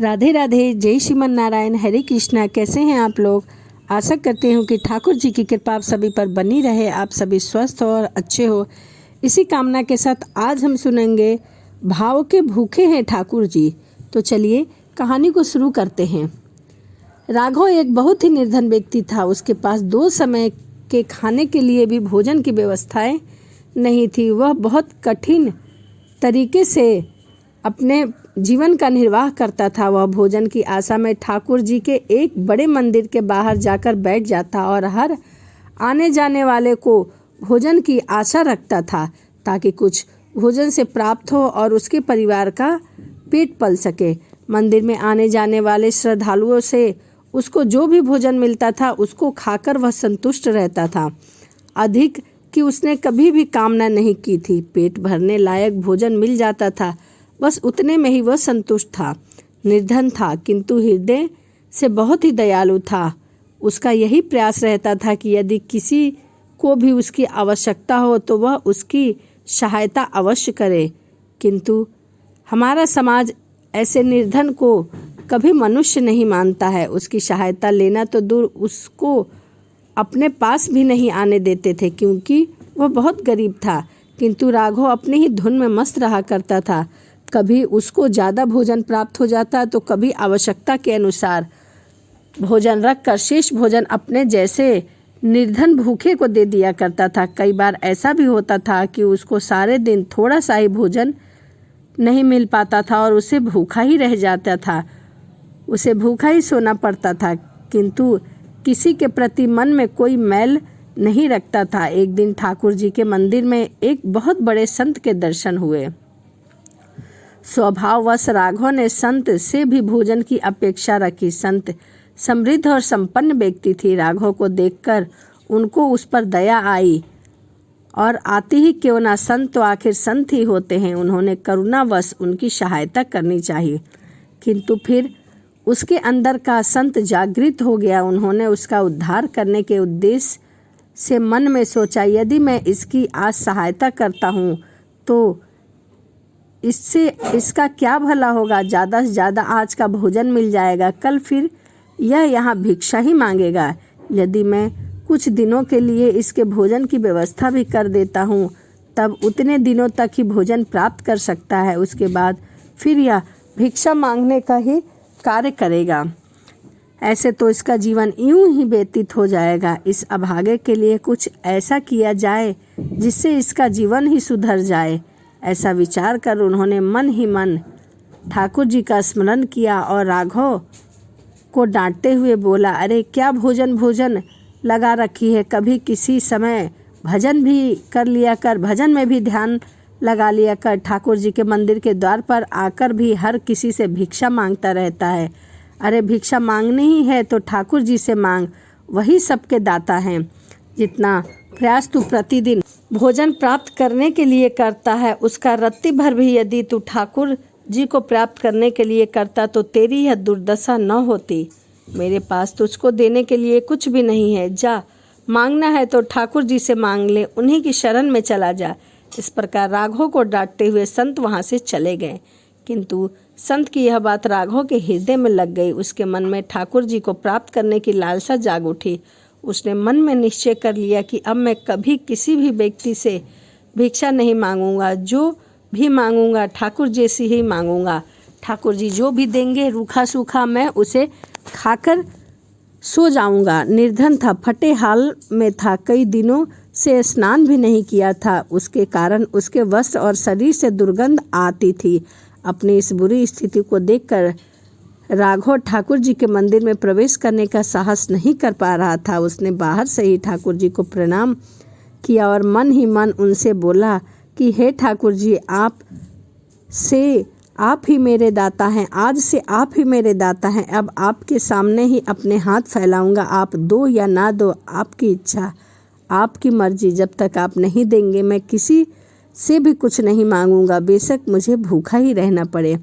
राधे राधे, जय श्रीमन नारायण, हरे कृष्णा। कैसे हैं आप लोग? आशा करते हूँ कि ठाकुर जी की कृपा आप सभी पर बनी रहे, आप सभी स्वस्थ हो और अच्छे हो। इसी कामना के साथ आज हम सुनेंगे भाव के भूखे हैं ठाकुर जी। तो चलिए कहानी को शुरू करते हैं। राघव एक बहुत ही निर्धन व्यक्ति था। उसके पास 2 समय के खाने के लिए भी भोजन की व्यवस्थाएं नहीं थी। वह बहुत कठिन तरीके से अपने जीवन का निर्वाह करता था। वह भोजन की आशा में ठाकुर जी के एक बड़े मंदिर के बाहर जाकर बैठ जाता और हर आने जाने वाले को भोजन की आशा रखता था, ताकि कुछ भोजन से प्राप्त हो और उसके परिवार का पेट पल सके। मंदिर में आने जाने वाले श्रद्धालुओं से उसको जो भी भोजन मिलता था उसको खाकर वह संतुष्ट रहता था। अधिक कि उसने कभी भी कामना नहीं की थी। पेट भरने लायक भोजन मिल जाता था, बस उतने में ही वह संतुष्ट था। निर्धन था किंतु हृदय से बहुत ही दयालु था। उसका यही प्रयास रहता था कि यदि किसी को भी उसकी आवश्यकता हो तो वह उसकी सहायता अवश्य करे। किंतु हमारा समाज ऐसे निर्धन को कभी मनुष्य नहीं मानता है। उसकी सहायता लेना तो दूर, उसको अपने पास भी नहीं आने देते थे, क्योंकि वह बहुत गरीब था। किंतु राघव अपनी ही धुन में मस्त रहा करता था। कभी उसको ज़्यादा भोजन प्राप्त हो जाता तो कभी आवश्यकता के अनुसार भोजन रखकर शेष भोजन अपने जैसे निर्धन भूखे को दे दिया करता था। कई बार ऐसा भी होता था कि उसको सारे दिन थोड़ा सा ही भोजन नहीं मिल पाता था और उसे भूखा ही रह जाता था। उसे भूखा ही सोना पड़ता था, किंतु किसी के प्रति मन में कोई मैल नहीं रखता था। एक दिन ठाकुर जी के मंदिर में एक बहुत बड़े संत के दर्शन हुए। स्वभाववश राघव ने संत से भी भोजन की अपेक्षा रखी। संत समृद्ध और संपन्न व्यक्ति थी। राघव को देखकर उनको उस पर दया आई, और आती ही क्यों ना, संत तो आखिर संत ही होते हैं, उन्होंने करुणावश उनकी सहायता करनी चाहिए। किंतु फिर उसके अंदर का संत जागृत हो गया। उन्होंने उसका उद्धार करने के उद्देश्य से मन में सोचा, यदि मैं इसकी आज सहायता करता हूँ तो इससे इसका क्या भला होगा। ज़्यादा से ज़्यादा आज का भोजन मिल जाएगा, कल फिर यह यहाँ भिक्षा ही मांगेगा। यदि मैं कुछ दिनों के लिए इसके भोजन की व्यवस्था भी कर देता हूँ, तब उतने दिनों तक ही भोजन प्राप्त कर सकता है। उसके बाद फिर यह भिक्षा मांगने का ही कार्य करेगा। ऐसे तो इसका जीवन यूं ही व्यतीत हो जाएगा। इस अभागे के लिए कुछ ऐसा किया जाए जिससे इसका जीवन ही सुधर जाए। ऐसा विचार कर उन्होंने मन ही मन ठाकुर जी का स्मरण किया और राघव को डांटते हुए बोला, अरे क्या भोजन लगा रखी है, कभी किसी समय भजन भी कर लिया कर, भजन में भी ध्यान लगा लिया कर। ठाकुर जी के मंदिर के द्वार पर आकर भी हर किसी से भिक्षा मांगता रहता है। अरे भिक्षा मांगनी ही है तो ठाकुर जी से मांग, वही सबके दाता हैं। जितना प्रयास तू प्रतिदिन भोजन प्राप्त करने के लिए करता है, उसका रत्ती भर भी यदि तू ठाकुर जी को प्राप्त करने के लिए करता तो तेरी यह दुर्दशा न होती। मेरे पास तुझको देने के लिए कुछ भी नहीं है। जा, मांगना है तो ठाकुर जी से मांग ले, उन्हीं की शरण में चला जा। इस प्रकार राघव को डांटते हुए संत वहाँ से चले गए। किंतु संत की यह बात राघव के हृदय में लग गई। उसके मन में ठाकुर जी को प्राप्त करने की लालसा जाग उठी। उसने मन में निश्चय कर लिया कि अब मैं कभी किसी भी व्यक्ति से भिक्षा नहीं मांगूंगा। जो भी मांगूंगा ठाकुर जी से ही मांगूंगा। ठाकुर जी जो भी देंगे रूखा सूखा मैं उसे खाकर सो जाऊंगा। निर्धन था, फटे हाल में था, कई दिनों से स्नान भी नहीं किया था। उसके कारण उसके वस्त्र और शरीर से दुर्गंध आती थी। अपनी इस बुरी स्थिति को देखकर राघव ठाकुर जी के मंदिर में प्रवेश करने का साहस नहीं कर पा रहा था। उसने बाहर से ही ठाकुर जी को प्रणाम किया और मन ही मन उनसे बोला कि हे ठाकुर जी, आप ही मेरे दाता हैं। आज से आप ही मेरे दाता हैं। अब आपके सामने ही अपने हाथ फैलाऊंगा। आप दो या ना दो, आपकी इच्छा, आपकी मर्जी। जब तक आप नहीं देंगे मैं किसी से भी कुछ नहीं मांगूंगा, बेशक मुझे भूखा ही रहना पड़े।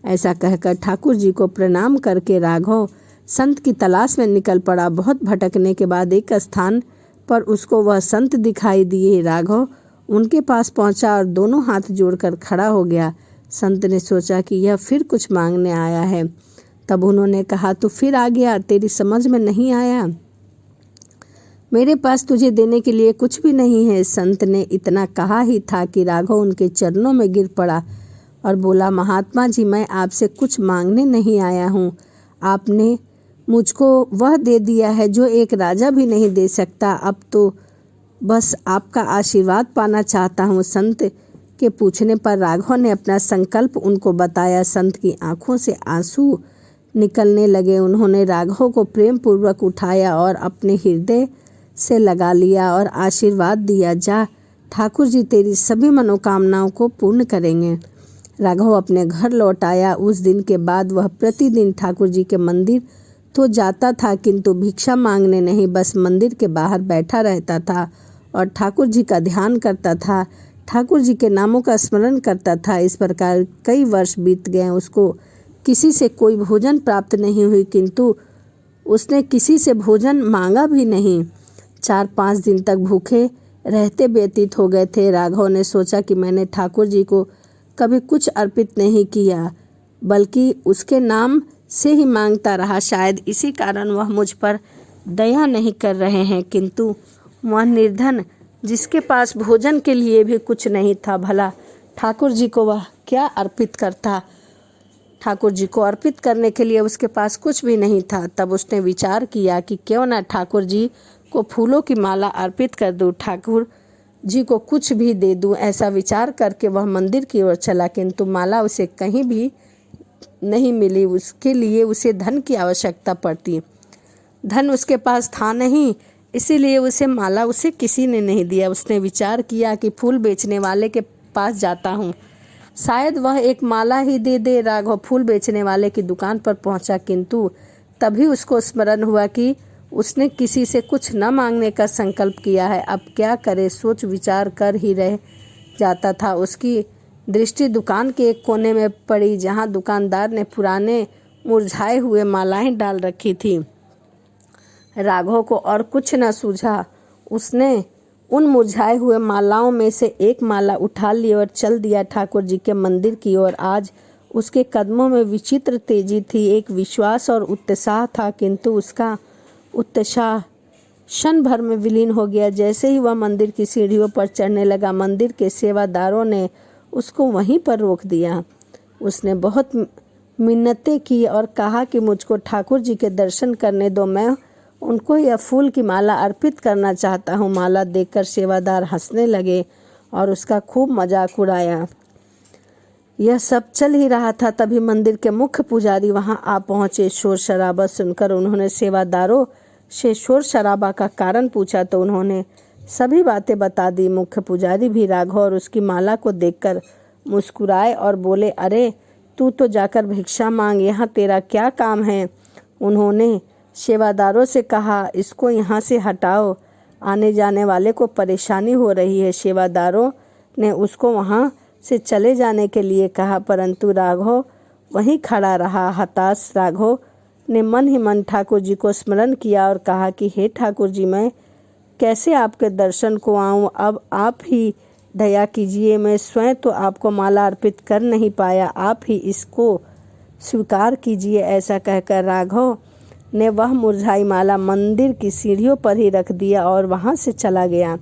ऐसा कहकर ठाकुर जी को प्रणाम करके राघव संत की तलाश में निकल पड़ा। बहुत भटकने के बाद एक स्थान पर उसको वह संत दिखाई दिए। राघव उनके पास पहुंचा और दोनों हाथ जोड़कर खड़ा हो गया। संत ने सोचा कि यह फिर कुछ मांगने आया है। तब उन्होंने कहा, तू फिर आ गया, तेरी समझ में नहीं आया? मेरे पास तुझे देने के लिए कुछ भी नहीं है। संत ने इतना कहा ही था कि राघव उनके चरणों में गिर पड़ा और बोला, महात्मा जी, मैं आपसे कुछ मांगने नहीं आया हूँ। आपने मुझको वह दे दिया है जो एक राजा भी नहीं दे सकता। अब तो बस आपका आशीर्वाद पाना चाहता हूँ। संत के पूछने पर राघव ने अपना संकल्प उनको बताया। संत की आंखों से आंसू निकलने लगे। उन्होंने राघव को प्रेम पूर्वक उठाया और अपने हृदय से लगा लिया और आशीर्वाद दिया, जा, ठाकुर जी तेरी सभी मनोकामनाओं को पूर्ण करेंगे। राघव अपने घर लौट आया। उस दिन के बाद वह प्रतिदिन ठाकुर जी के मंदिर तो जाता था, किंतु भिक्षा मांगने नहीं, बस मंदिर के बाहर बैठा रहता था और ठाकुर जी का ध्यान करता था, ठाकुर जी के नामों का स्मरण करता था। इस प्रकार कई वर्ष बीत गए। उसको किसी से कोई भोजन प्राप्त नहीं हुई, किंतु उसने किसी से भोजन मांगा भी नहीं। 4-5 दिन तक भूखे रहते व्यतीत हो गए थे। राघव ने सोचा कि मैंने ठाकुर जी को कभी कुछ अर्पित नहीं किया, बल्कि उसके नाम से ही मांगता रहा। शायद इसी कारण वह मुझ पर दया नहीं कर रहे हैं। किंतु वह निर्धन, जिसके पास भोजन के लिए भी कुछ नहीं था, भला ठाकुर जी को वह क्या अर्पित करता? ठाकुर जी को अर्पित करने के लिए उसके पास कुछ भी नहीं था। तब उसने विचार किया कि क्यों न ठाकुर जी को फूलों की माला अर्पित कर दूं, ठाकुर जी को कुछ भी दे दूं। ऐसा विचार करके वह मंदिर की ओर चला, किंतु माला उसे कहीं भी नहीं मिली। उसके लिए उसे धन की आवश्यकता पड़ती। धन उसके पास था नहीं, इसीलिए उसे माला उसे किसी ने नहीं दिया। उसने विचार किया कि फूल बेचने वाले के पास जाता हूँ, शायद वह एक माला ही दे दे। राघव फूल बेचने वाले की दुकान पर पहुंचा, किंतु तभी उसको स्मरण हुआ कि उसने किसी से कुछ न मांगने का संकल्प किया है। अब क्या करे, सोच विचार कर ही रह जाता था। उसकी दृष्टि दुकान के एक कोने में पड़ी, जहां दुकानदार ने पुराने मुरझाए हुए मालाएं डाल रखी थी। राघव को और कुछ न सूझा। उसने उन मुरझाए हुए मालाओं में से एक माला उठा ली और चल दिया ठाकुर जी के मंदिर की ओर। आज उसके कदमों में विचित्र तेजी थी, एक विश्वास और उत्साह था, किंतु उसका उत्साह क्षण भर में विलीन हो गया। जैसे ही वह मंदिर की सीढ़ियों पर चढ़ने लगा, मंदिर के सेवादारों ने उसको वहीं पर रोक दिया। उसने बहुत मिन्नतें की और कहा कि मुझको ठाकुर जी के दर्शन करने दो, मैं उनको यह फूल की माला अर्पित करना चाहता हूँ। माला देखकर सेवादार हंसने लगे और उसका खूब मजाक उड़ाया। यह सब चल ही रहा था, तभी मंदिर के मुख्य पुजारी वहां आ पहुंचे। शोर शराबा सुनकर उन्होंने सेवादारों से शोर शराबा का कारण पूछा तो उन्होंने सभी बातें बता दी। मुख्य पुजारी भी राघव और उसकी माला को देखकर मुस्कुराए और बोले, अरे तू तो जाकर भिक्षा मांग, यहाँ तेरा क्या काम है? उन्होंने सेवादारों से कहा, इसको यहाँ से हटाओ, आने जाने वाले को परेशानी हो रही है। सेवादारों ने उसको वहाँ से चले जाने के लिए कहा, परंतु राघव वहीं खड़ा रहा। हताश राघव ने मन ही मन ठाकुर जी को स्मरण किया और कहा कि हे ठाकुर जी, मैं कैसे आपके दर्शन को आऊं? अब आप ही दया कीजिए, मैं स्वयं तो आपको माला अर्पित कर नहीं पाया, आप ही इसको स्वीकार कीजिए। ऐसा कहकर राघव ने वह मुरझाई माला मंदिर की सीढ़ियों पर ही रख दिया और वहां से चला गया।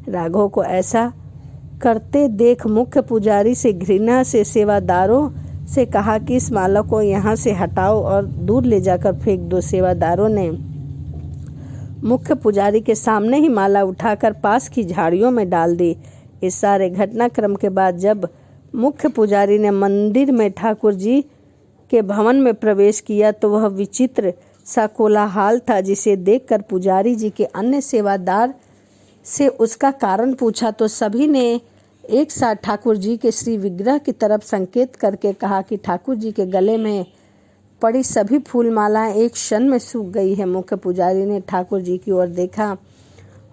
राघव को ऐसा करते देख मुख्य पुजारी से घृणा से सेवादारों से कहा कि इस माला को यहाँ से हटाओ और दूर ले जाकर फेंक दो। सेवादारों ने मुख्य पुजारी के सामने ही माला उठाकर पास की झाड़ियों में डाल दी। इस सारे घटनाक्रम के बाद जब मुख्य पुजारी ने मंदिर में ठाकुर जी के भवन में प्रवेश किया तो वह विचित्र सा कोलाहल था, जिसे देखकर पुजारी जी के अन्य सेवादार से उसका कारण पूछा तो सभी ने एक साथ ठाकुर जी के श्री विग्रह की तरफ संकेत करके कहा कि ठाकुर जी के गले में पड़ी सभी फूल मालाएं एक क्षण में सूख गई है। मुख्य पुजारी ने ठाकुर जी की ओर देखा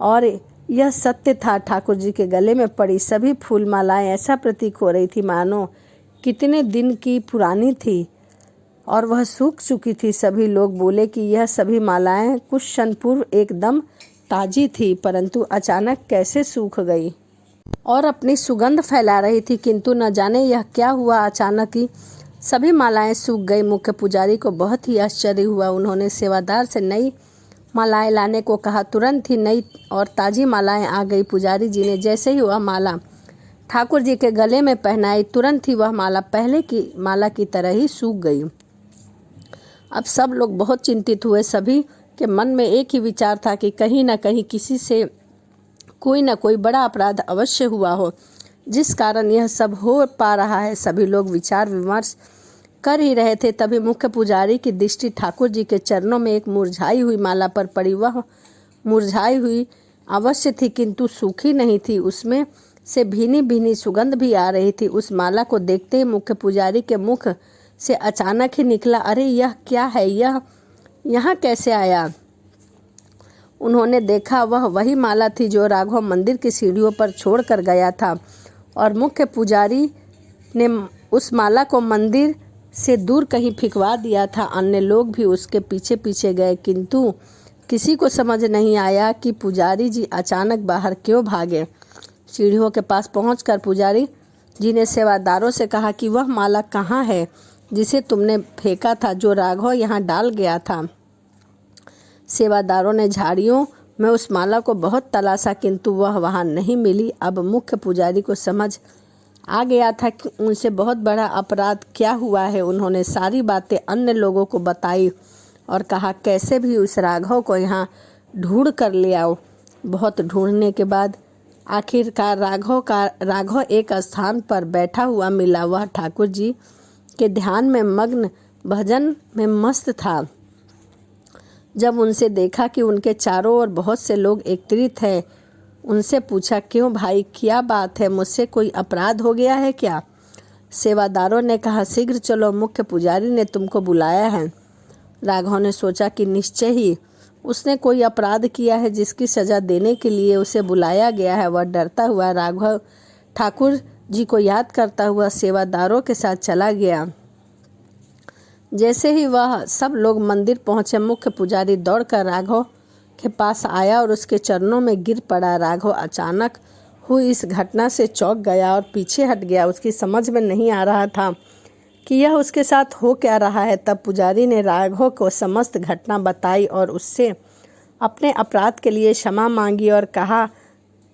और यह सत्य था। ठाकुर जी के गले में पड़ी सभी फूल मालाएं ऐसा प्रतीक हो रही थी मानो कितने दिन की पुरानी थी और वह सूख चुकी थी। सभी लोग बोले कि यह सभी मालाएं कुछ क्षण पूर्व एकदम ताजी थी, परंतु अचानक कैसे सूख गई और अपनी सुगंध फैला रही थी। किंतु न जाने यह क्या हुआ, अचानक ही सभी मालाएं सूख गई। मुख्य पुजारी को बहुत ही आश्चर्य हुआ। उन्होंने सेवादार से नई मालाएं लाने को कहा। तुरंत ही नई और ताज़ी मालाएं आ गई। पुजारी जी ने जैसे ही वह माला ठाकुर जी के गले में पहनाई, तुरंत ही वह माला पहले की माला की तरह ही सूख गई। अब सब लोग बहुत चिंतित हुए। सभी के मन में एक ही विचार था कि कहीं न कहीं किसी से कोई न कोई बड़ा अपराध अवश्य हुआ हो, जिस कारण यह सब हो पा रहा है। सभी लोग विचार विमर्श कर ही रहे थे, तभी मुख्य पुजारी की दृष्टि ठाकुर जी के चरणों में एक मुरझाई हुई माला पर पड़ी। वह मुरझाई हुई अवश्य थी, किंतु सूखी नहीं थी। उसमें से भीनी भीनी सुगंध भी आ रही थी। उस माला को देखते ही मुख्य पुजारी के मुख से अचानक ही निकला, अरे यह क्या है, यह यहाँ कैसे आया। उन्होंने देखा, वह वही माला थी जो राघव मंदिर की सीढ़ियों पर छोड़ कर गया था, और मुख्य पुजारी ने उस माला को मंदिर से दूर कहीं फेंकवा दिया था। अन्य लोग भी उसके पीछे पीछे गए, किंतु किसी को समझ नहीं आया कि पुजारी जी अचानक बाहर क्यों भागे। सीढ़ियों के पास पहुंचकर पुजारी जी ने सेवादारों से कहा कि वह माला कहाँ है जिसे तुमने फेंका था, जो राघव यहाँ डाल गया था। सेवादारों ने झाड़ियों में उस माला को बहुत तलाशा, किंतु वह वहाँ नहीं मिली। अब मुख्य पुजारी को समझ आ गया था कि उनसे बहुत बड़ा अपराध क्या हुआ है। उन्होंने सारी बातें अन्य लोगों को बताई और कहा, कैसे भी उस राघव को यहाँ ढूंढ कर ले आओ। बहुत ढूंढने के बाद आखिरकार राघव एक स्थान पर बैठा हुआ मिला। वह ठाकुर जी के ध्यान में मग्न भजन में मस्त था। जब उनसे देखा कि उनके चारों ओर बहुत से लोग एकत्रित हैं, उनसे पूछा, क्यों भाई, क्या बात है, मुझसे कोई अपराध हो गया है क्या। सेवादारों ने कहा, शीघ्र चलो, मुख्य पुजारी ने तुमको बुलाया है। राघव ने सोचा कि निश्चय ही उसने कोई अपराध किया है जिसकी सजा देने के लिए उसे बुलाया गया है। वह डरता हुआ राघव ठाकुर जी को याद करता हुआ सेवादारों के साथ चला गया। जैसे ही वह सब लोग मंदिर पहुंचे, मुख्य पुजारी दौड़कर राघव के पास आया और उसके चरणों में गिर पड़ा। राघव अचानक हुई इस घटना से चौंक गया और पीछे हट गया। उसकी समझ में नहीं आ रहा था कि यह उसके साथ हो क्या रहा है। तब पुजारी ने राघव को समस्त घटना बताई और उससे अपने अपराध के लिए क्षमा मांगी और कहा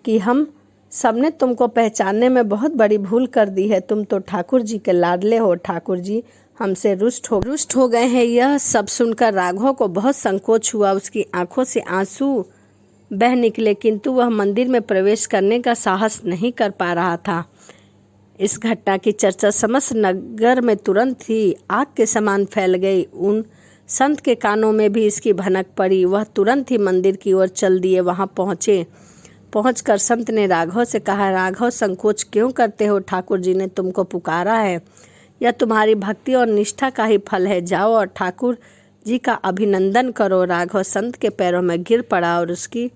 कि हम सबने तुमको पहचानने में बहुत बड़ी भूल कर दी है। तुम तो ठाकुर जी के लाडले हो। ठाकुर जी हमसे रुष्ट हो गए हैं। यह सब सुनकर राघव को बहुत संकोच हुआ। उसकी आंखों से आंसू बह निकले, किंतु वह मंदिर में प्रवेश करने का साहस नहीं कर पा रहा था। इस घटना की चर्चा समस्त नगर में तुरंत ही आग के समान फैल गई। उन संत के कानों में भी इसकी भनक पड़ी। वह तुरंत ही मंदिर की ओर चल दिए। वहां पहुंचकर संत ने राघव से कहा, राघव, संकोच क्यों करते हो? ठाकुर जी ने तुमको पुकारा है। यह तुम्हारी भक्ति और निष्ठा का ही फल है। जाओ और ठाकुर जी का अभिनंदन करो। राघव संत के पैरों में गिर पड़ा और उसकी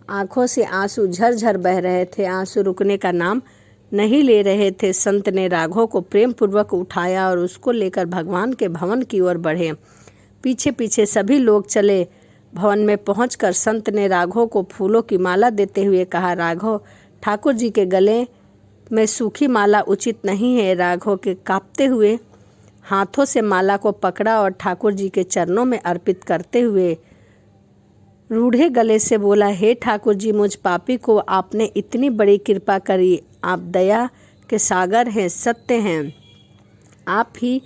आंखों से आंसू झरझर बह रहे थे। आंसू रुकने का नाम नहीं ले रहे थे। संत ने राघव को प्रेम पूर्वक उठाया और उसको लेकर भगवान के भवन की ओर बढ़े। पीछे पीछे सभी लोग चले। भवन में पहुंचकर संत ने राघव को फूलों की माला देते हुए कहा, राघव, ठाकुर जी के गले में सूखी माला उचित नहीं है। राघव के कांपते हुए हाथों से माला को पकड़ा और ठाकुर जी के चरणों में अर्पित करते हुए रूढ़े गले से बोला, हे ठाकुर जी, मुझ पापी को आपने इतनी बड़ी कृपा करी। आप दया के सागर हैं, सत्य हैं, आप ही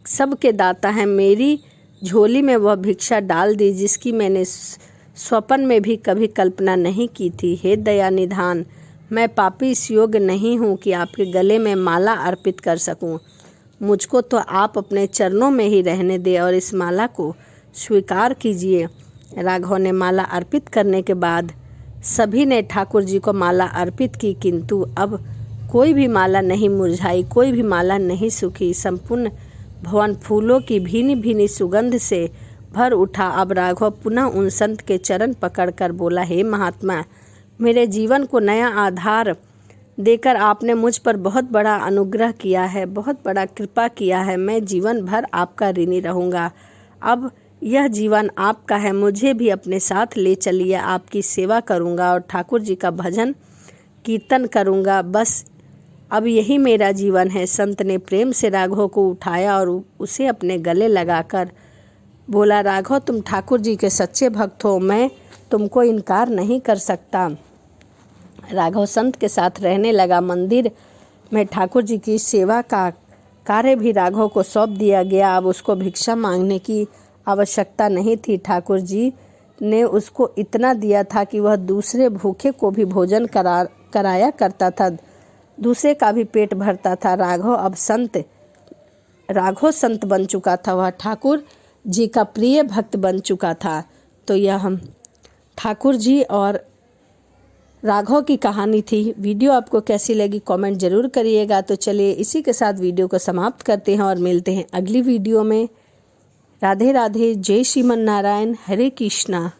सबके दाता हैं। मेरी झोली में वह भिक्षा डाल दी जिसकी मैंने स्वप्न में भी कभी कल्पना नहीं की थी। हे दया निधान, मैं पापी इस योग्य नहीं हूँ कि आपके गले में माला अर्पित कर सकूँ। मुझको तो आप अपने चरणों में ही रहने दे और इस माला को स्वीकार कीजिए। राघव ने माला अर्पित करने के बाद सभी ने ठाकुर जी को माला अर्पित की, किंतु अब कोई भी माला नहीं मुरझाई, कोई भी माला नहीं सूखी। संपूर्ण भवन फूलों की भीनी भीनी सुगंध से भर उठा। अब राघव पुनः उन संत के चरण पकड़कर बोला, हे महात्मा, मेरे जीवन को नया आधार देकर आपने मुझ पर बहुत बड़ा अनुग्रह किया है, बहुत बड़ा कृपा किया है। मैं जीवन भर आपका ऋणी रहूँगा। अब यह जीवन आपका है, मुझे भी अपने साथ ले चलिए। आपकी सेवा करूँगा और ठाकुर जी का भजन कीर्तन करूँगा। बस अब यही मेरा जीवन है। संत ने प्रेम से राघव को उठाया और उसे अपने गले लगाकर बोला, राघव तुम ठाकुर जी के सच्चे भक्त हो, मैं तुमको इनकार नहीं कर सकता। राघव संत के साथ रहने लगा। मंदिर में ठाकुर जी की सेवा का कार्य भी राघव को सौंप दिया गया। अब उसको भिक्षा मांगने की आवश्यकता नहीं थी। ठाकुर जी ने उसको इतना दिया था कि वह दूसरे भूखे को भी भोजन कराया करता था, दूसरे का भी पेट भरता था। राघव संत बन चुका था, वह ठाकुर जी का प्रिय भक्त बन चुका था। तो यह हम ठाकुर जी और राघव की कहानी थी। वीडियो आपको कैसी लगी कमेंट जरूर करिएगा। तो चलिए इसी के साथ वीडियो को समाप्त करते हैं और मिलते हैं अगली वीडियो में। राधे राधे, जय श्रीमन नारायण, हरे कृष्णा।